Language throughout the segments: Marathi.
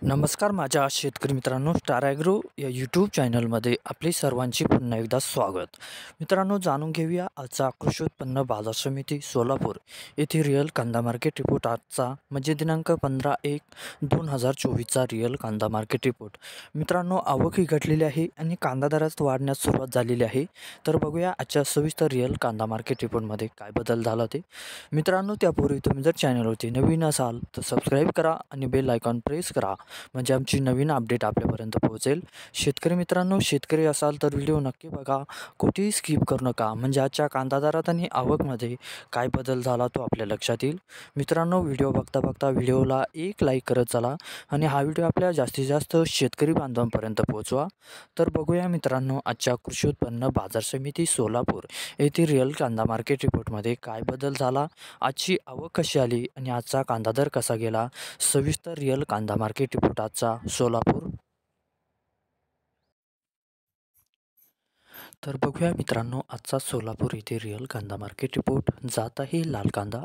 नमस्कार माझ्या शेतकरी मित्रांनो, स्टार ॲग्रो या यूट्यूब चॅनलमध्ये आपले सर्वांचे पुन्हा एकदा स्वागत. मित्रांनो, जाणून घेऊया आजचा कृषी उत्पन्न बाजार समिती सोलापूर येथे रिअल कांदा मार्केट रिपोर्ट. आजचा म्हणजे दिनांक 15/1/2024चा रिअल कांदा मार्केट रिपोर्ट. मित्रांनो, आवक ही घटलेली आहे आणि कांदा दरात वाढण्यास सुरुवात झालेली आहे. तर बघूया आजच्या सविस्तर रिअल कांदा मार्केट रिपोर्टमध्ये काय बदल झाला ते. मित्रांनो, त्यापूर्वी तुम्ही जर चॅनलवरती नवीन असाल तर सबस्क्राईब करा आणि बेल आयकॉन प्रेस करा, म्हणजे आमची नवीन अपडेट आपल्यापर्यंत पोहोचेल. शेतकरी मित्रांनो, शेतकरी असाल तर व्हिडिओ नक्की बघा, कुठेही स्किप करू नका, म्हणजे आजच्या कांदा दरात आणि आवकमध्ये काय बदल झाला तो आपल्या लक्षात येईल. मित्रांनो, व्हिडिओ बघता बघता व्हिडिओला एक लाईक करत चला आणि हा व्हिडिओ आपल्या जास्तीत जास्त शेतकरी बांधवांपर्यंत पोहोचवा. तर बघूया मित्रांनो, आजच्या कृषी उत्पन्न बाजार समिती सोलापूर येथे रिअल कांदा मार्केट रिपोर्टमध्ये काय बदल झाला, आजची आवक कशी आली आणि आजचा कांदा दर कसा गेला. सविस्तर रिअल कांदा मार्केट रिपोर्ट आजचा सोलापूर. तर बघूया मित्रांनो, आजचा सोलापूर येथे रिअल कांदा मार्केट रिपोर्ट. जात आहे लाल कांदा.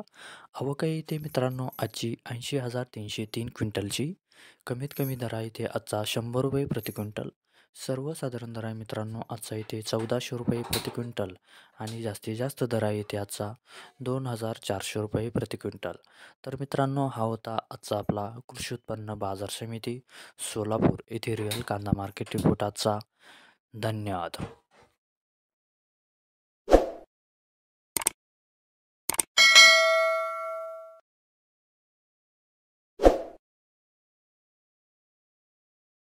आवक आहे इथे मित्रांनो आजची 80,303 क्विंटलची. कमीत कमी दर आहे इथे आजचा 100 रुपये प्रति क्विंटल. सर्वसाधारण दर आहे मित्रांनो आजचा इथे 1400 रुपये प्रति क्विंटल आणि जास्तीत जास्त दर आहे इथे आजचा 2,400 रुपये प्रति क्विंटल. तर मित्रांनो, हा होता आजचा आपला कृषी उत्पन्न बाजार समिती सोलापूर येथे रिअल कांदा मार्केट रिपोर्ट आजचा. धन्यवाद.